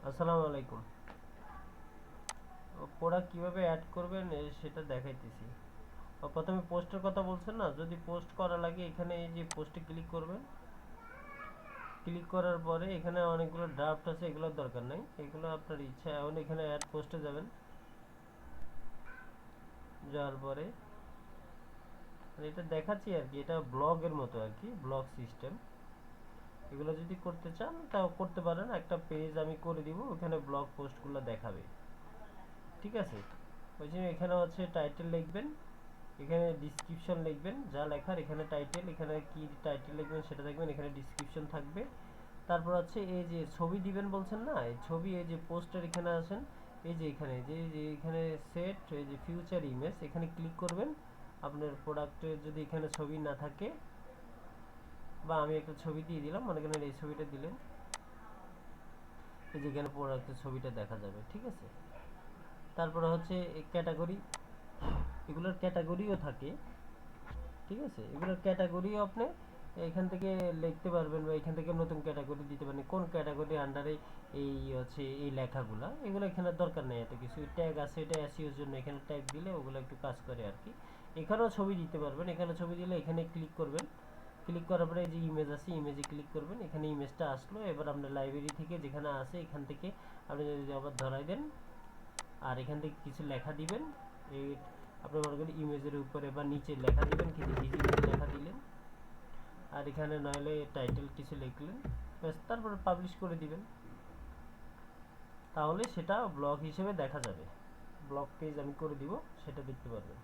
আসসালামু আলাইকুম। প্রোডাক্ট কিভাবে অ্যাড করবেন সেটা দেখাইতেছি। প্রথমে পোস্টের কথা বলছেন না, যদি পোস্ট করা লাগে এখানে এই যে পোস্টে ক্লিক করবেন। ক্লিক করার পরে এখানে অনেকগুলো ড্রাফট আছে, এগুলোর দরকার নাই, এগুলো আপনার ইচ্ছা। এখন এখানে অ্যাড পোস্টে যাবেন, যাওয়ার পরে এটা দেখাচ্ছি আর কি, এটা ব্লগের মতো আর কি, ব্লগ সিস্টেম। এগুলো যদি করতে চান তাও করতে পারেন, একটা পেজ আমি করে দিব, ওখানে ব্লগ পোস্টগুলো দেখাবে। ঠিক আছে, ওই জন্য এখানে হচ্ছে টাইটেল লিখবেন, এখানে ডিসক্রিপশন লিখবেন, যা লেখার এখানে টাইটেল, এখানে কি টাইটেল লিখবেন সেটা দেখবেন, এখানে ডিসক্রিপশন থাকবে। তারপর হচ্ছে এই যে ছবি দিবেন বলছেন না, এই ছবি, এই যে পোস্টার এখানে আসেন, এই যে এখানে যে এখানে সেট, এই যে ফিউচার ইমেজ, এখানে ক্লিক করবেন। আপনার প্রোডাক্টের যদি এখানে ছবি না থাকে, বা আমি একটা ছবি দিয়ে দিলাম, মনে করেন এই ছবিটা দিলেন, এই যে এখানে প্রোডাক্টের ছবিটা দেখা যাবে। ঠিক আছে, তারপরে হচ্ছে ক্যাটাগরি, এগুলোর ক্যাটাগরিও থাকে। ঠিক আছে, এগুলোর ক্যাটাগরিও আপনি এখান থেকে লিখতে পারবেন, বা এখান থেকে নতুন ক্যাটাগরি দিতে পারেন, কোন ক্যাটাগরি আন্ডারে এই হচ্ছে এই লেখাগুলা, এগুলো এখানে দরকার নেই এত কিছু। ট্যাগ আছে, এটা এসইওর জন্য, এখানে ট্যাগ দিলে ওগুলো একটু কাজ করে আর কি। এখানেও ছবি দিতে পারবেন, এখানে ছবি দিলে এখানে ক্লিক করবেন। ক্লিক করার পরে এই যে ইমেজ আছে, ইমেজে ক্লিক করবেন, এখানে ইমেজটা আসলো। এবার আপনার লাইব্রেরি থেকে যেখানে আছে এখান থেকে আপনি যদি আবার ধরাই দেন, আর এখান থেকে কিছু লেখা দিবেন। এই আপনি মনে করেন ইমেজের উপরে বা নিচে লেখা দিবেন, কিছু ডিজিটাল লেখা দিলেন, আর এখানে নইলে টাইটেল কিছু লিখলেন, ব্যাস, তারপর পাবলিশ করে দিবেন। তাহলে সেটা ব্লগ হিসেবে দেখা যাবে, ব্লগ পেজ আমি করে দিব, সেটা দেখতে পারবেন।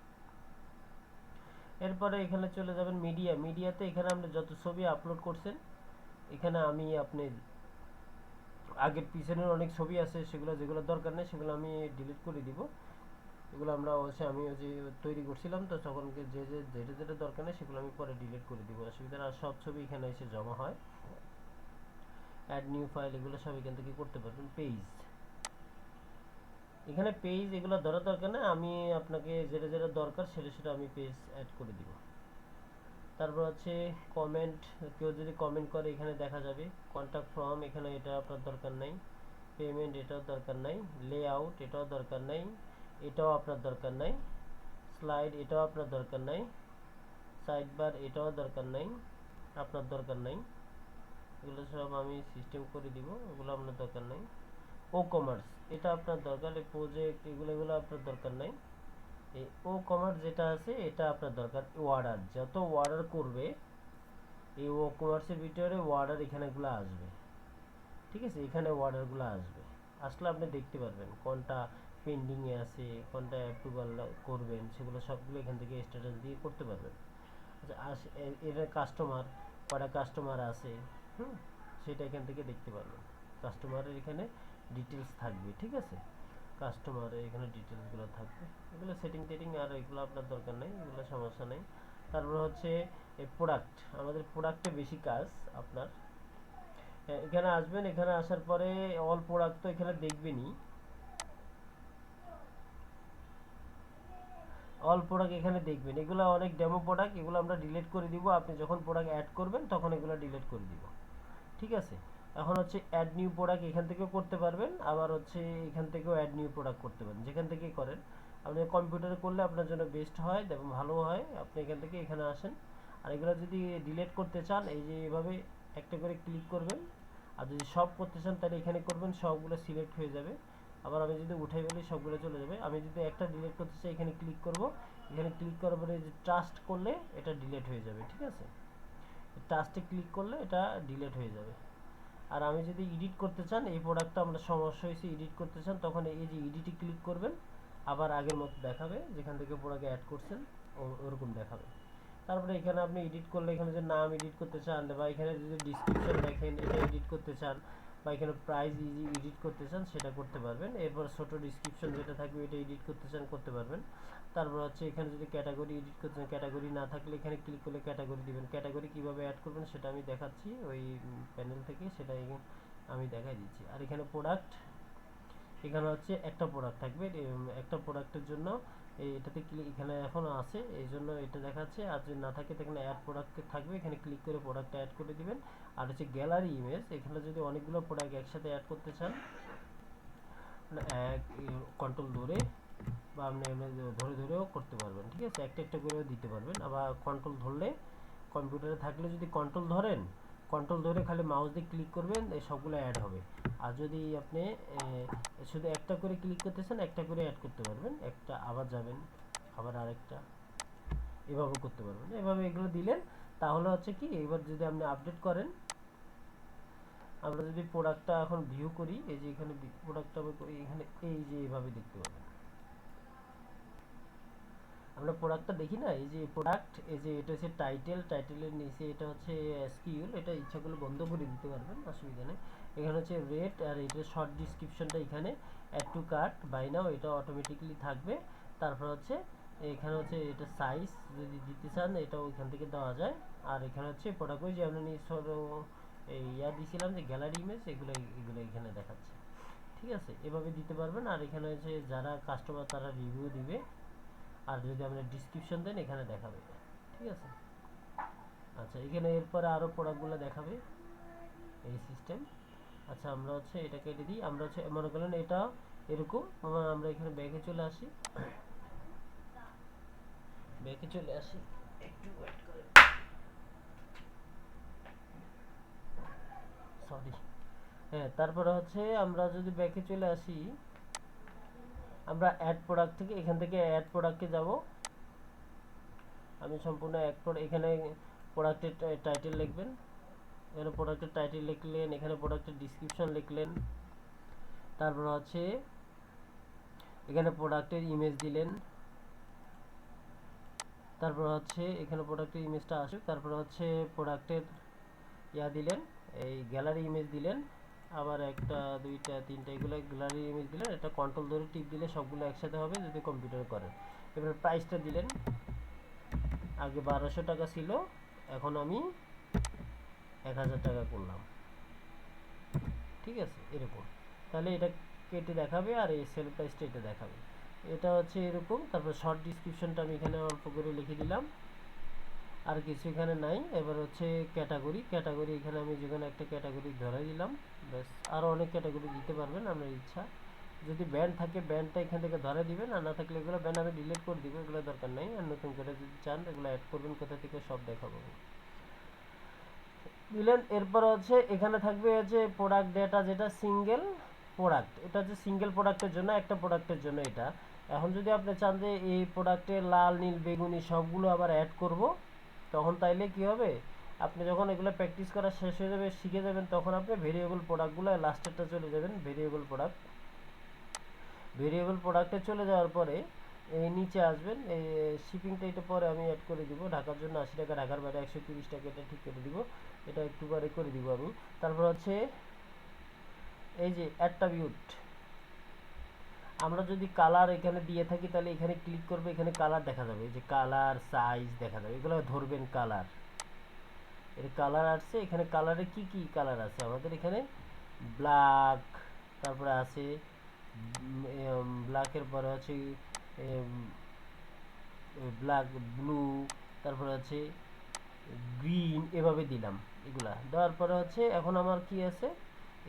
এরপরে এখানে চলে যাবেন মিডিয়া, মিডিয়াতে এখানে আপনি যত ছবি আপলোড করছেন, এখানে আমি আপনি আগের পিছনের অনেক ছবি আছে, সেগুলো যেগুলো দরকার নেই সেগুলো আমি ডিলিট করে দিব। এগুলো আমরা অবশ্যই আমি ওই যে তৈরি করছিলাম, তো তখন যে যে যেটা যেটা দরকার নেই সেগুলো আমি পরে ডিলিট করে দিব, অসুবিধা না। আর সব ছবি এখানে এসে জমা হয়। অ্যাড নিউ ফাইল, এগুলো সব এখান থেকে করতে পারবেন। পেজ, এখানে পেজ এগুলো ধরা দরকার না, আমি আপনাকে যেটা যেটা দরকার সেটা সেটা আমি পেজ অ্যাড করে দিব। তারপর হচ্ছে কমেন্ট, কেউ যদি কমেন্ট করে এখানে দেখা যাবে। কন্ট্যাক্ট ফর্ম, এখানে এটা আপনার দরকার নাই। পেমেন্ট, এটাও দরকার নাই। লেআউট, এটাও দরকার নাই, এটাও আপনার দরকার নাই। স্লাইড, এটাও আপনার দরকার নাই। সাইড বার, এটাও দরকার নাই, আপনার দরকার নাই। এগুলো সব আমি সিস্টেম করে দিব, এগুলো আপনার দরকার নাই। ও কমার্স, এটা আপনার দরকার, এই প্রজেক্ট, এগুলো এগুলো আপনার দরকার নাই। এই ও কমার্স যেটা আছে এটা আপনার দরকার। অর্ডার, যত অর্ডার করবে এই ও কমার্সের ভিতরে অর্ডার এখানেগুলো আসবে। ঠিক আছে, এখানে অর্ডারগুলো আসবে, আসলে আপনি দেখতে পারবেন কোনটা পেন্ডিংয়ে আছে, কোনটা অ্যাপ্রুভাল করবেন, সেগুলো সবগুলো এখান থেকে স্ট্যাটাস দিয়ে করতে পারবেন। আচ্ছা, এর কাস্টমার, কটা কাস্টমার আছে, হুম, সেটা এখান থেকে দেখতে পারবেন। কাস্টমারের এখানে ডিটেলস থাকবে। ঠিক আছে, কাস্টমারের এখানে ডিটেলসগুলো থাকবে। এগুলো সেটিং টেটিং আর এগুলো আপনার দরকার নেই, এগুলো সমস্যা নেই। তারপর হচ্ছে এই প্রোডাক্ট, আমাদের প্রোডাক্টে বেশি কাজ আপনার। এখানে আসবেন, এখানে আসার পরে অল প্রোডাক্ট তো এখানে দেখবেনই। অল প্রোডাক্ট এখানে দেখবেন, এগুলো অনেক ডেমো প্রোডাক্ট, এগুলো আমরা ডিলিট করে দিব। আপনি যখন প্রোডাক্ট অ্যাড করবেন তখন এগুলো ডিলিট করে দিব। ঠিক আছে, এখন হচ্ছে অ্যাড নিউ প্রোডাক্ট এখান থেকেও করতে পারবেন, আবার হচ্ছে এখান থেকেও অ্যাড নিউ প্রোডাক্ট করতে পারেন, যেখান থেকেই করেন। আপনি কম্পিউটারে করলে আপনার জন্য বেস্ট হয় এবং ভালো হয়। আপনি এখান থেকে এখানে আসেন, আর এগুলো যদি ডিলিট করতে চান এই যে এভাবে একটা করে ক্লিক করবেন। আর যদি সব করতে চান তাহলে এখানে করবেন, সবগুলো সিলেক্ট হয়ে যাবে। আবার আমি যদি উঠাই বলি সবগুলো চলে যাবে। আমি যদি একটা ডিলিট করতে চাই এখানে ক্লিক করব, এখানে ক্লিক করার পরে যে ট্রাস্ট করলে এটা ডিলিট হয়ে যাবে। ঠিক আছে, ট্রাস্টে ক্লিক করলে এটা ডিলিট হয়ে যাবে। আর আমি যদি এডিট করতে চান, এই প্রোডাক্টটা আমরা সমস্যা হয়েছে, এডিট করতে চান, তখন এই যে এডিটে ক্লিক করবেন, আবার আগের মতো দেখাবে, যেখান থেকে প্রোডাক্ট অ্যাড করছেন ওরকম দেখাবে। তারপরে এখানে আপনি এডিট করলে এখানে যে নাম এডিট করতে চান, বা এখানে যদি ডিসক্রিপশন দেখেন এটা এডিট করতে চান, বা এখানে প্রাইস ইজি এডিট করতে চান সেটা করতে পারবেন। এরপর ছোট ডিসক্রিপশন যেটা থাকবে এটা এডিট করতে চান করতে পারবেন। তারপর হচ্ছে এখানে যদি ক্যাটাগরি এডিট করতে চান, ক্যাটাগরি না থাকলে এখানে ক্লিক করলে ক্যাটাগরি দিবেন। ক্যাটাগরি কিভাবে অ্যাড করবেন সেটা আমি দেখাচ্ছি ওই প্যানেল থেকে, সেটা আমি দেখাই দিচ্ছি। আর এখানে প্রোডাক্ট, এখানে হচ্ছে একটা প্রোডাক্ট থাকবে, একটা প্রোডাক্টের জন্য এটাতে ক্লিক, এখানে এখনো আছে এই জন্য এটা দেখাচ্ছে। আর যদি না থাকে তাহলে অ্যাড প্রোডাক্ট থাকবে, এখানে ক্লিক করে প্রোডাক্টটা অ্যাড করে দিবেন। আর হচ্ছে গ্যালারি ইমেজ, এখানে যদি অনেকগুলো প্রোডাক্ট একসাথে অ্যাড করতে চান এক কন্ট্রোল ধরে বা আপনি ধরে ধরেও করতে পারবেন, ঠিক আছে, একটা একটা করেও দিতে পারবেন। আবার কন্ট্রোল ধরলে কম্পিউটারে থাকলে যদি কন্ট্রোল ধরেন, কন্ট্রোল ধরে খালি মাউস দিয়ে ক্লিক করবেন, এই সবগুলো অ্যাড হবে। আর যদি আপনি শুধু একটা করে ক্লিক করতেছেন, একটা করে অ্যাড করতে পারবেন, একটা আবার যাবেন, আবার আরেকটা, এভাবে করতে পারবেন। এভাবে এগুলো দিলেন তাহলে হচ্ছে কি, এবার যদি আপনি আপডেট করেন, আমরা যদি প্রোডাক্টটা এখন ভিউ করি, এই যে এখানে প্রোডাক্টটা করি, এখানে এই যে এইভাবে দেখতে পাবেন। আমরা প্রোডাক্টটা দেখি না, এই যে প্রোডাক্ট, এই যে এটা হচ্ছে টাইটেল, টাইটেলের নিচে এটা হচ্ছে এসকিউএল, এটা ইচ্ছা করলে বন্ধ করে দিতে পারবেন, অসুবিধা নেই। এখানে হচ্ছে রেট, আর এটা শর্ট ডিসক্রিপশনটা এখানে অ্যাড টু কার্ট বাই নাও, এটা অটোমেটিক্যালি থাকবে। তারপর হচ্ছে এখানে হচ্ছে এটা সাইজ যদি দিতে চান এটাও এখান থেকে দেওয়া যায়। আর এখানে হচ্ছে প্রোডাক্ট যে আমরা এই দিয়েছিলাম যে গ্যালারি ইমেজ, এগুলো এগুলো এখানে দেখাচ্ছে, ঠিক আছে, এভাবে দিতে পারবেন। আর এখানে হচ্ছে যারা কাস্টমার তারা রিভিউ দিবে, আর যদি আপনি ডিসক্রিপশন দেন এখানে দেখাবে, ঠিক আছে। আচ্ছা, এখানে এরপরে আরও প্রোডাক্টগুলো দেখাবে এই সিস্টেম। আচ্ছা, আমরা হচ্ছে এটা কেটে দিই, আমরা হচ্ছে মনে করলেন এটা এরকম, আমরা এখানে ব্যাকে চলে আসি, ব্যাকে চলে আসি, একটু ওয়েট করে, সরি। হ্যাঁ, তারপরে হচ্ছে আমরা যদি ব্যাকে চলে আসি, আমরা অ্যাড প্রোডাক্ট থেকে এখান থেকে অ্যাড প্রোডাক্টে যাব। আমি সম্পূর্ণ এখানে প্রোডাক্টের টাইটেল লিখবেন, এখানে প্রোডাক্টের টাইটেল লিখলেন, এখানে প্রোডাক্টের ডিসক্রিপশন লিখলেন, তারপর হচ্ছে এখানে প্রোডাক্টের ইমেজ দিলেন, তারপর হচ্ছে এখানে প্রোডাক্টের ইমেজটা আসুক, তারপর হচ্ছে প্রোডাক্টের দিলেন, এই গ্যালারি ইমেজ দিলেন, আবার একটা দুইটা তিনটা এগুলো গ্যালারি ইমেজ দিলেন, এটা কন্ট্রোল ধরে টিপ দিলে সবগুলো একসাথে হবে যদি কম্পিউটার করেন। এবার প্রাইসটা দিলেন, আগে 1200 টাকা ছিল, এখন আমি 1000 টাকা করলাম, ঠিক আছে, এরকম। তাহলে এটা কেটে দেখাবে, আর এই সেল প্রাইসটা এটা দেখাবে, এটা হচ্ছে এরকম। তারপর শর্ট ডিসক্রিপশনটা আমি এখানে অল্প করে লিখে দিলাম, আর কিছু এখানে নাই। এবার হচ্ছে ক্যাটাগরি, ক্যাটাগরি এখানে আমি যেখানে একটা ক্যাটাগরি ধরে দিলাম, ব্যাস। আরও অনেক ক্যাটাগরি দিতে পারবেন আপনার ইচ্ছা, যদি ব্যান্ড থাকে ব্যান্ডটা এখান থেকে ধরে দিবেন, আর না থাকলে এগুলো ব্যান্ড আমি ডিলিট করে দিব, এগুলো দরকার নাই। আর নতুন করে যদি চান এগুলো অ্যাড করবেন, কোথা থেকে সব দেখাবো দিলেন। এরপর হচ্ছে এখানে থাকবে হচ্ছে প্রোডাক্ট ডেটা, যেটা সিঙ্গেল প্রোডাক্ট, এটা হচ্ছে সিঙ্গেল প্রোডাক্টের জন্য, একটা প্রোডাক্টের জন্য এটা। এখন যদি আপনি চান যে এই প্রোডাক্টের লাল নীল বেগুনি সবগুলো আবার অ্যাড করব, তখন তাইলে কি হবে, আপনি যখন এগুলো প্র্যাকটিস করা শেষ হয়ে যাবে, শিখে যাবেন, তখন আপনি ভেরিয়েবল প্রোডাক্টগুলো লাস্টেরটা চলে যাবেন, ভেরিয়েবল প্রোডাক্ট, ভেরিয়েবল প্রোডাক্টে চলে যাওয়ার পরে এই নিচে আসবেন, এই শিপিংটা এটা পরে আমি অ্যাড করে দিব, ঢাকার জন্য 80 টাকা, ঢাকার বাইরে 130 টাকা, এটা ঠিক করে দিব, এটা একটু পরে করে দিব আমি। তারপর হচ্ছে এই যে অ্যাট্রিবিউট, আমরা যদি কালার এখানে দিয়ে থাকি তাহলে এখানে ক্লিক করবে, এখানে কালার দেখা যাবে, এই যে কালার সাইজ দেখা যাবে, এগুলো ধরবেন কালার, এর কালার আসছে, এখানে কালারে কি কি কালার আছে আমাদের এখানে, ব্ল্যাক, তারপরে আছে ব্ল্যাকের পরে হচ্ছে ব্ল্যাক, ব্লু, তারপরে আছে গ্রিন, এভাবে দিলাম। এগুলা দেওয়ার পরে হচ্ছে এখন আমার কি আছে,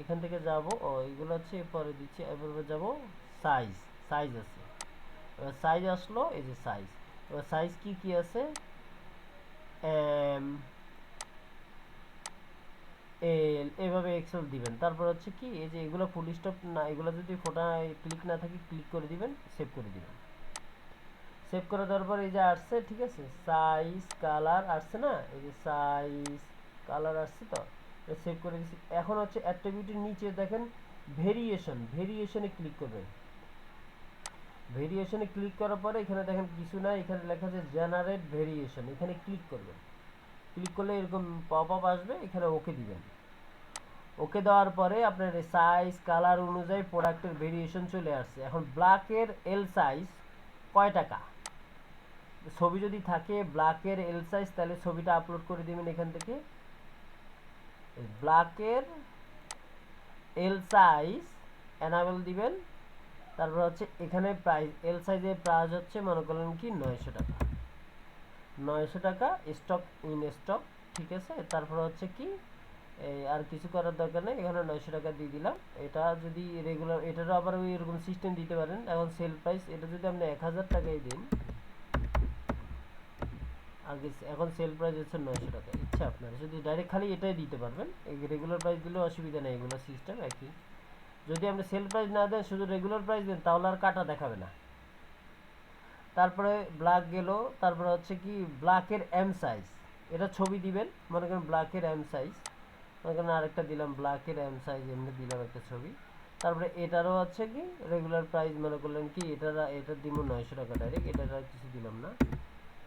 এখান থেকে যাব, ও এগুলো হচ্ছে পরে দিচ্ছি, এবার যাব সাইজ, সাইজ আছে, এবার সাইজ আসলো, এই যে সাইজ, এবার সাইজ কি কি আছে, এম এল, এভাবে এক্সেল দিবেন। তারপর হচ্ছে কি, এই যে এগুলো ফুল স্টপ না, এগুলো যদি ফোটায় ক্লিক না থাকে ক্লিক করে দিবেন, সেভ করে দিবেন। সেভ করে দেওয়ার পর এই যে আসছে, ঠিক আছে, সাইজ কালার আসছে না, এই যে সাইজ কালার আসছে, তো সেভ করে দিচ্ছি। এখন হচ্ছে অ্যাট্রিবিউটের নিচে দেখেন ভেরিয়েশন, ভেরিয়েশনে ক্লিক করবেন, ভেরিয়েশনে ক্লিক করার পরে এখানে দেখেন কিছু না, এখানে লেখা আছে জেনারেট ভেরিয়েশন, এখানে ক্লিক করবেন, ক্লিক করলে এরকম পপ আপ আসবে, এখানে ওকে দিবেন। ওকে দেওয়ার পরে আপনার সাইজ কালার অনুযায়ী প্রোডাক্টের ভেরিয়েশন চলে আসছে। এখন ব্ল্যাকের এল সাইজ কয় টাকা, ছবি যদি থাকে ব্ল্যাকের এল সাইজ, তাহলে ছবিটা আপলোড করে দিবেন এখান থেকে, ব্ল্যাকের এল সাইজ এনাবেল দিবেন। তারপর হচ্ছে এখানে প্রাইস, এল সাইজের প্রাইস হচ্ছে মনে করলেন কি 900 টাকা, 900 টাকা, স্টক ইন স্টক, ঠিক আছে। তারপর হচ্ছে কি এই আর কিছু করার দরকার নেই, এখানে 900 টাকা দিয়ে দিলাম। এটা যদি রেগুলার, এটারও আবার ওই এরকম সিস্টেম দিতে পারেন। এখন সেল প্রাইস এটা যদি আপনি 1000 টাকাই দিন, আগে এখন সেল প্রাইস হচ্ছে 900 টাকা, ইচ্ছা আপনার যদি ডাইরেক্ট খালি এটাই দিতে পারবেন। এই রেগুলার প্রাইস দিলেও অসুবিধা নেই, এগুলো সিস্টেম একই। যদি আপনি সেল প্রাইস না দেন, শুধু রেগুলার প্রাইস দেন, তাহলে আর কাটা দেখাবে না। তারপরে ব্ল্যাক গেল, তারপরে হচ্ছে কি ব্ল্যাকের এম সাইজ, এটা ছবি দিবেন, মনে করেন ব্ল্যাকের এম সাইজ, মনে করেন আরেকটা দিলাম ব্ল্যাকের এম সাইজ, এমনি দিলাম একটা ছবি। তারপরে এটারও হচ্ছে কি রেগুলার প্রাইস মনে করলেন কি এটার দিব 900 টাকা ডাইরেক্ট, এটার আর কিছু দিলাম না,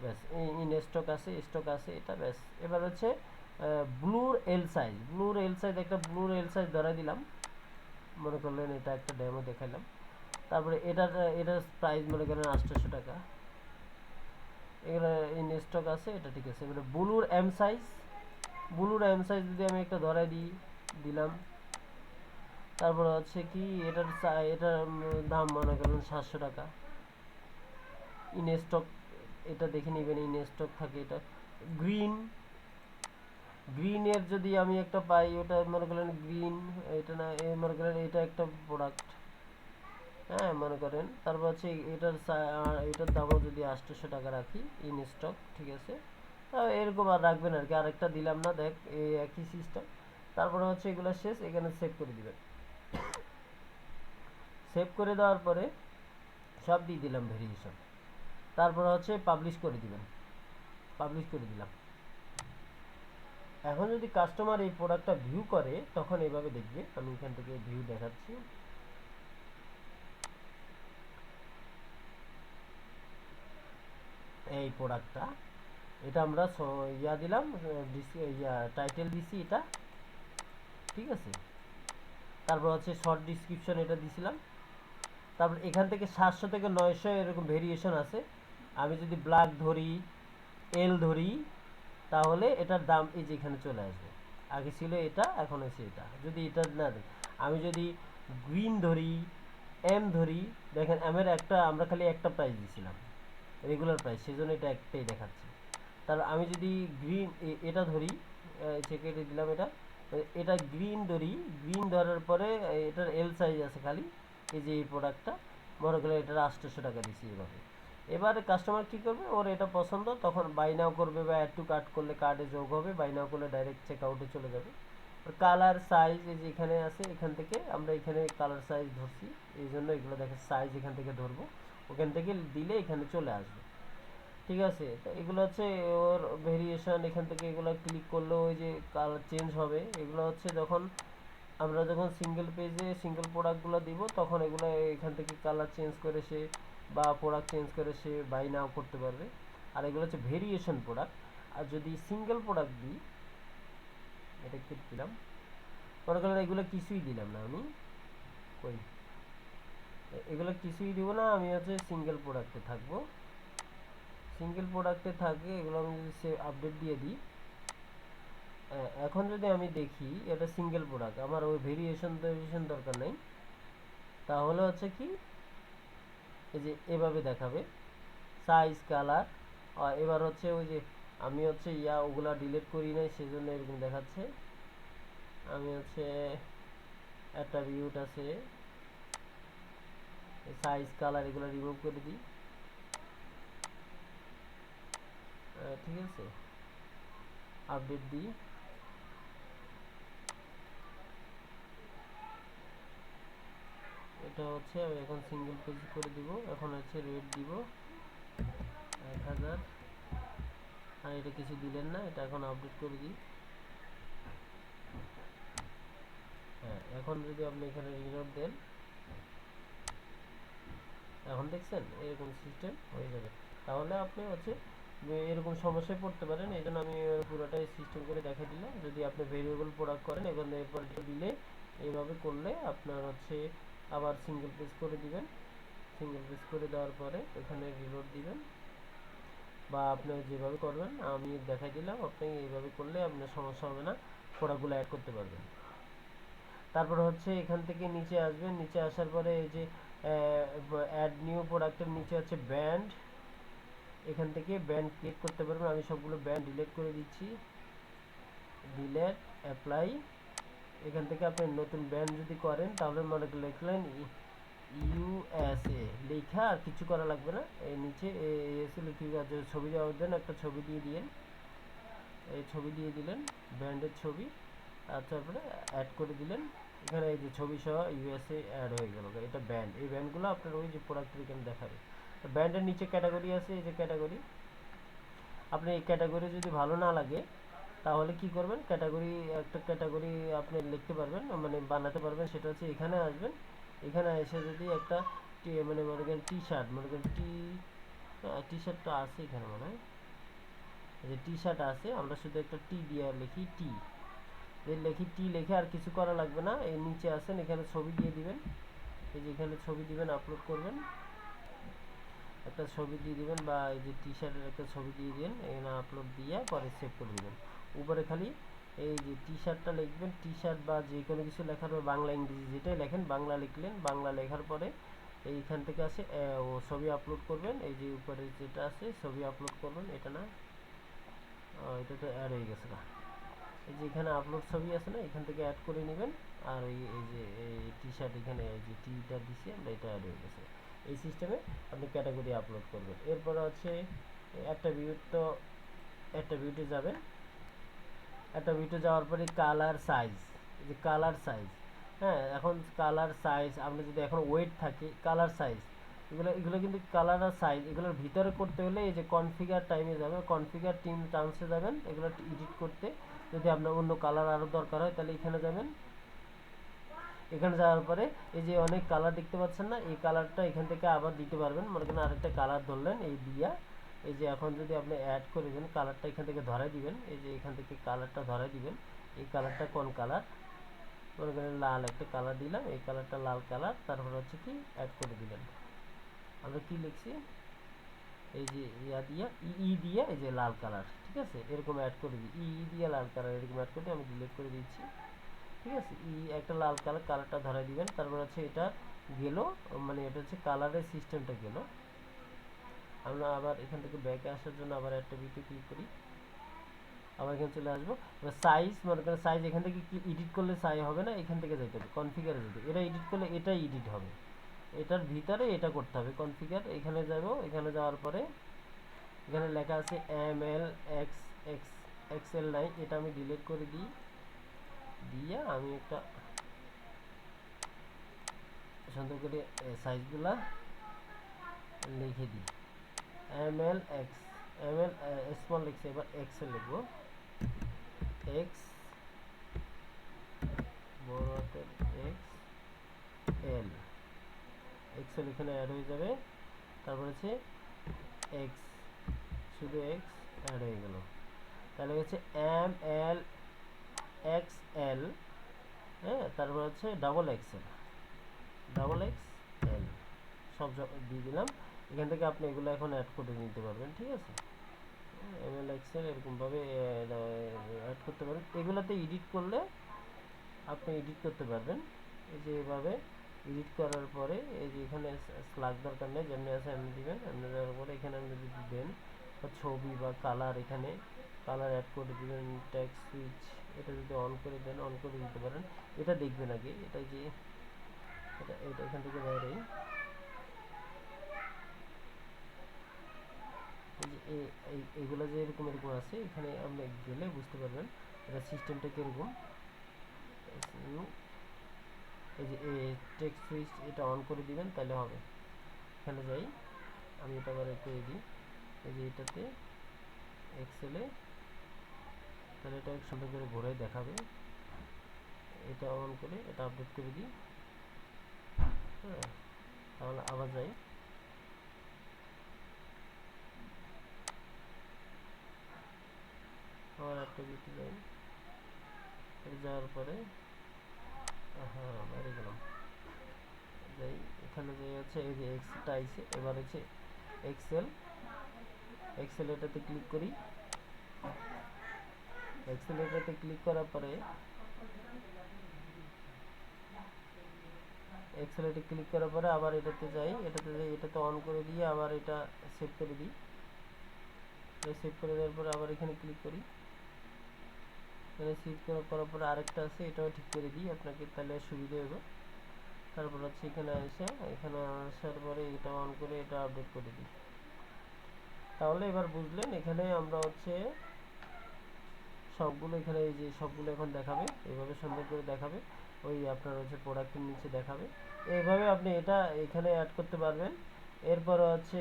ব্যাস। ইন স্টক আছে, স্টক আছে, এটা ব্যাস। এবার হচ্ছে ব্লুর এল সাইজ, ব্লুর এল সাইজ, একটা ব্লুর এল সাইজ ধরা দিলাম, মনে করলেন এটা একটা ডেমো দেখাইলাম। তারপরে এটার প্রাইস মনে করেন 800 টাকা, এগুলো ইন স্টক আছে, এটা ঠিক আছে। এবারে ব্লুর এম সাইজ, ব্লুর এম সাইজ যদি আমি একটা ধরাই দিলাম। তারপরে হচ্ছে কি এটার দাম মনে করেন 700 টাকা, ইন স্টক, এটা দেখে নেবেন ইন স্টক থাকে এটা। গ্রিন, গ্রিনের যদি আমি একটা পাই, ওটা মনে করেন গ্রিন, এটা না মনে করেন এটা একটা প্রোডাক্ট, হ্যাঁ মনে করেন। তারপর হচ্ছে এটার দামও যদি 800 টাকা রাখি ইন স্টক, ঠিক আছে। এরকম আর রাখবেন আর কি, আরেকটা দিলাম না, দেখ এই একই সিস্টেম। তারপরে হচ্ছে এগুলো শেষ, এখানে সেভ করে দিবেন। সেভ করে দেওয়ার পরে সব দিয়ে দিলাম ভেরিয়েশন, তারপরে হচ্ছে পাবলিশ করে দিবেন, পাবলিশ করে দিলাম। এখন যদি কাস্টমার এই প্রোডাক্টটা ভিউ করে, তখন এইভাবে দেখবে। আমি এখান থেকে ভিউ দেখাচ্ছি। এই প্রোডাক্টটা, এটা আমরা দিলাম, টাইটেল দিছি এটা, ঠিক আছে। তারপর হচ্ছে শর্ট ডিসক্রিপশন এটা দিছিলাম। তারপর এখান থেকে 700 থেকে 900 এরকম ভেরিয়েশন আছে। আমি যদি ব্ল্যাক ধরি, এল ধরি, তাহলে এটার দাম এই যে এখানে চলে আসবে। আগে ছিল এটা, এখন হচ্ছে এটা। যদি এটা না দিই, আমি যদি গ্রিন ধরি, এম ধরি, দেখেন এমের একটা আমরা খালি একটা প্রাইস দিছিলাম, রেগুলার প্রাইস, সেজন্য এটা একটাই দেখাচ্ছে। তার আমি যদি গ্রিন এটা ধরি, চেকে দিলাম এটা, এটা গ্রিন ধরি, গ্রিন ধরার পরে এটার এল সাইজ আছে খালি, এই যে এই প্রোডাক্টটা, মনে করলে এটার 800 টাকা দিছি এভাবে। এবার কাস্টমার কি করবে, ওর এটা পছন্দ, তখন বাই নাও করবে, বা অ্যাড টু কার্ট করলে কার্ডে যোগ হবে, বাই নাও করলে ডাইরেক্ট চেক আউটে চলে যাবে। কালার সাইজ এই যে এখানে আছে, এখান থেকে আমরা এখানে কালার সাইজ ধরছি, এই জন্য এগুলো দেখে সাইজ এখান থেকে ধরবো, ওখান থেকে দিলে এখানে চলে আসবে, ঠিক আছে। তো এগুলো হচ্ছে ওর ভেরিয়েশন, এখান থেকে এগুলো ক্লিক করলে ওই যে কালার চেঞ্জ হবে। এগুলো হচ্ছে আমরা যখন সিঙ্গেল পেজে সিঙ্গেল প্রোডাক্টগুলো দিব, তখন এগুলো এখান থেকে কালার চেঞ্জ করে সে, বা প্রোডাক্ট চেঞ্জ করে সে বাই নাও করতে পারবে। আর এগুলো হচ্ছে ভেরিয়েশন প্রোডাক্ট। আর যদি সিঙ্গেল প্রোডাক্ট দিই, এটা ক্লিক দিলাম, মনে করেন এগুলো কিছুই দিলাম না আমি, কই এগুলো কিছুই দিব না, আমি হচ্ছে সিঙ্গেল প্রোডাক্টে থাকবো, সিঙ্গেল প্রোডাক্টে থাকে। এগুলো আমি যদি সে আপডেট দিয়ে দিই, এখন যদি আমি দেখি এটা সিঙ্গেল প্রোডাক্ট, আমার ওই ভেরিয়েশন দরকার নেই, তাহলে হচ্ছে কি এই যে এভাবে দেখাবে সাইজ কালার। এবার হচ্ছে ওই যে আমি হচ্ছে ওগুলা ডিলিট করি নাই, সেজন্য এরকম দেখাচ্ছে। আমি হচ্ছে অ্যাট্রিবিউট আছে, সাইজ কালার এগুলো রিমুভ করে দিই, ঠিক আছে। আপডেট দিই, এটা হচ্ছে আমি এখন সিঙ্গেল পেজ করে দিব। এখন হচ্ছে রেট দিব 1000, আর এটা কিছু দিলেন না, এটা এখন আপডেট করে দিই। হ্যাঁ, এখন যদি আপনি এখানে রিলোড দেন, এখন দেখছেন এরকম সিস্টেম হয়ে যাবে। তাহলে আপনি হচ্ছে এরকম সমস্যায় পড়তে পারেন, এই জন্য আমি পুরোটাই সিস্টেম করে দেখা দিলাম। যদি আপনি ভেরিয়েবল প্রোডাক্ট করেন, এখন এরপর এটা দিলে, এইভাবে করলে আপনার হচ্ছে আবার সিঙ্গেল পেজ করে দিবেন। সিঙ্গেল পেজ করে দেওয়ার পরে এখানে রিলোড দিবেন, বা আপনি যেভাবে করবেন আমি দেখাই দিলাম, আপনি এইভাবে করলে আপনার সমস্যা হবে না, প্রোডাক্টগুলো অ্যাড করতে পারবেন। তারপর হচ্ছে এখান থেকে নিচে আসবেন, নিচে আসার পরে এই যে অ্যাড নিউ প্রোডাক্টের নিচে হচ্ছে ব্যান্ড, এখান থেকে ব্যান্ড ক্লিক করতে পারবেন। আমি সবগুলো ব্যান্ড ডিলিট করে দিচ্ছি, ডিলেট। অ্যাপ্লাই, এখান থেকে আপনি নতুন ব্যান্ড যদি করেন তাহলে মনে করে লিখলেন ইউএসএ, লেখা আর কিছু করা লাগবে না, এই নিচে এসে লিখে ছবি দেওয়া দেন, একটা ছবি দিয়ে দিলেন, এই ছবি দিয়ে দিলেন ব্যান্ডের ছবি, আর তারপরে অ্যাড করে দিলেন, এখানে এই যে ছবি সহ ইউএসএ অ্যাড হয়ে গেল। এটা ব্যান্ড, এই ব্যান্ডগুলো আপনার ওই যে প্রোডাক্টের এখানে দেখাবে। ব্যান্ডের নিচে ক্যাটাগরি আছে, এই যে ক্যাটাগরি, আপনি এই ক্যাটাগরি যদি ভালো না লাগে তাহলে কি করবেন, ক্যাটাগরি একটা ক্যাটাগরি আপনি লিখতে পারবেন, মানে বানাতে পারবেন, সেটা হচ্ছে এখানে আসবেন, এখানে এসে যদি একটা মানে মনে করেন টি শার্ট, মনে করেন টি শার্টটা আছে এখানে মনে হয়, যে টি শার্ট আছে, আমরা শুধু একটা টি দিয়ে লিখি টি, লিখি টি, লিখে আর কিছু করা লাগবে না, এই নিচে আসেন, এখানে ছবি দিয়ে দিবেন, এই যে এখানে ছবি দিবেন, আপলোড করবেন, একটা ছবি দিয়ে দিবেন, বা এই যে টি শার্টের একটা ছবি দিয়ে দিবেন, এখানে আপলোড দিয়ে পরে সেভ করে দিবেন। উপরে খালি এই যে টি শার্টটা লিখবেন, টি শার্ট বা যে কোনো কিছু লেখার পর বাংলা ইংরেজি যেটাই লেখেন, বাংলা লিখলেন, বাংলা লেখার পরে এইখান থেকে আসে ও ছবি আপলোড করবেন, এই যে উপরে যেটা আছে ছবি আপলোড করবেন, এটা না, এটা তো অ্যাড হয়ে গেছে না, এই যে এখানে আপলোড ছবি আছে না, এখান থেকে অ্যাড করে নেবেন, আর এই যে এই টি শার্ট এখানে এই যে টিটা দিছি আমরা, এটা অ্যাড হয়ে গেছে। এই সিস্টেমে আপনি ক্যাটাগরি আপলোড করবেন। এরপর হচ্ছে একটা ভিউতে যাবেন, একটা ভিউতে যাওয়ার পরে কালার সাইজ, এই যে কালার সাইজ, হ্যাঁ এখন কালার সাইজ আপনি যদি এখন ওয়েট থাকে কালার সাইজ, এগুলো কিন্তু কালার আর সাইজ এগুলোর ভিতরে করতে হলে এই যে কনফিগার টাইমে যাবেন, কনফিগার টিম টার্মসে যাবেন, এগুলো এডিট করতে যদি আপনার অন্য কালার আরও দরকার হয় তাহলে এখানে যাবেন, এখানে যাওয়ার পরে এই যে অনেক কালার দেখতে পাচ্ছেন না, এই কালারটা এখান থেকে আবার দিতে পারবেন, মনে করেন আরেকটা কালার ধরলেন এই দিয়া, এই যে এখন যদি আপনি অ্যাড করে দেন কালারটা এখান থেকে ধরাই দিবেন, এই যে এখান থেকে কালারটা ধরাই দিবেন, এই কালারটা কোন কালার, মনে করেন লাল একটা কালার দিলাম, এই কালারটা লাল কালার, তারপর হচ্ছে কি অ্যাড করে দিলেন, আমরা কি লিখছি এই যে ইয়া দিয়া দিয়ে এই যে লাল কালার, ঠিক আছে, এরকম অ্যাড করে দিই, দিয়ে লাল কালার এরকম অ্যাড করে আমি ডিলিট করে দিচ্ছি, ঠিক আছে, একটা লাল কালার, কালারটা ধরাই দিবেন, তারপর হচ্ছে এটা গেল, মানে এটা হচ্ছে কালারের সিস্টেমটা গেল। আমরা আবার এখান থেকে ব্যাকে আসার জন্য আবার একটা ভিডিও ক্লিক করি, আবার এখানে চলে আসবো, এবার সাইজ, মনে করেন সাইজ এখান থেকে এডিট করলে সাইজ হবে না, এখান থেকে যাইতে হবে কনফিগারে যেতে, এটা এডিট করলে এটাই এডিট হবে, এটার ভিতরে এটা করতে হবে কনফিগার, এখানে যাব, এখানে যাওয়ার পরে এখানে লেখা আছে এক্সএল নাই, এটা আমি ডিলিট করে দিই, দিয়ে আমি একটা সুন্দর করে সাইজগুলা লিখে দিই, এমএল স্মল লিখছে, এবার এক্সেল লিখবো, এক্স বড় হাতের এক্স এল, এক্সেল এখানে অ্যাড হয়ে যাবে, তারপর হচ্ছে এক্স, শুধু এক্স অ্যাড হয়ে গেল, তাহলে হচ্ছে ML XL, হ্যাঁ, তারপর হচ্ছে ডাবল এক্সএল সব দিয়ে দিলাম, এখান থেকে আপনি এগুলো এখন অ্যাড করে নিতে পারবেন, ঠিক আছে, ML XL এরকমভাবে অ্যাড করতে পারেন, এগুলোতে এডিট করলে আপনি এডিট করতে পারবেন, এই যে এভাবে এডিট করার পরে এই যে এখানে স্লাগ দরকার নেই, যেমনি আছে এমনি দিবেন, এমনি দেওয়ার পরে এখানে আপনি যদি দেন ছবি বা কালার, এখানে কালার অ্যাড করে দিবেন, টেক্সট সুইচ এটা যদি অন করে দেন অন করে দিতে পারেন, এটা দেখবেন আগে, এটা যে এটা এখান থেকে বাইরে, এইগুলো যে এরকম এরকম আছে, এখানে আপনি গেলে বুঝতে পারবেন এটা সিস্টেমটা কীরকম, এই যে টেক্সট সুইচ এটা অন করে দিবেন তাহলে হবে, এখানে যাই, আমি এটা আবার করে দিই, এই যে এটাতে এক্সেলে, তাহলে এটা সুন্দর করে ঘোরাই দেখাবে, এটা অন করে এটা আপডেট করে দিই, হ্যাঁ, তাহলে আবার যাই, আবার একটা দিতে যাই, যাওয়ার পরে হ্যাঁ বাইরে গেলাম, যাই এখানে যাই হচ্ছে এই যে এক্সটা আইছে, এবার হচ্ছে এক্সেল এটাতে ক্লিক করি, এক্সেল এটাতে ক্লিক করার পরে এক্সেলেটে ক্লিক করার পরে আবার এটাতে যাই, এটাতে অন করে দিয়ে আবার এটা সেভ করে দিই, সেভ করে দেওয়ার পরে আবার এখানে ক্লিক করি, এখানে সিট করার পরে আরেকটা আছে, এটাও ঠিক করে দিই আপনাকে, তাহলে সুবিধা হবে। তারপর হচ্ছে এখানে আসার পরে এটা অন করে এটা আপডেট করে দিই। তাহলে এবার বুঝলেন, এখানে আমরা হচ্ছে সবগুলো, এখানে এই যে সবগুলো এখন দেখাবে, এইভাবে সুন্দর করে দেখাবে, ওই আপনার হচ্ছে প্রোডাক্টের নিচে দেখাবে। এইভাবে আপনি এটা এখানে অ্যাড করতে পারবেন। এরপর হচ্ছে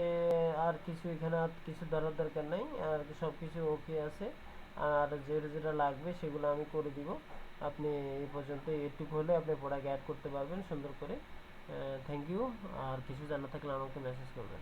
আর কিছু এখানে আর কিছু ধরার দরকার নাই, আর সব কিছু ওকে আছে। আর যেটা যেটা লাগবে সেগুলো আমি করে দিব। আপনি এই পর্যন্ত এটুকু হলে আপনি প্রোডাক্ট অ্যাড করতে পারবেন সুন্দর করে। Thank you. আর কিছু জানা থাকলে আমাকে মেসেজ করবেন।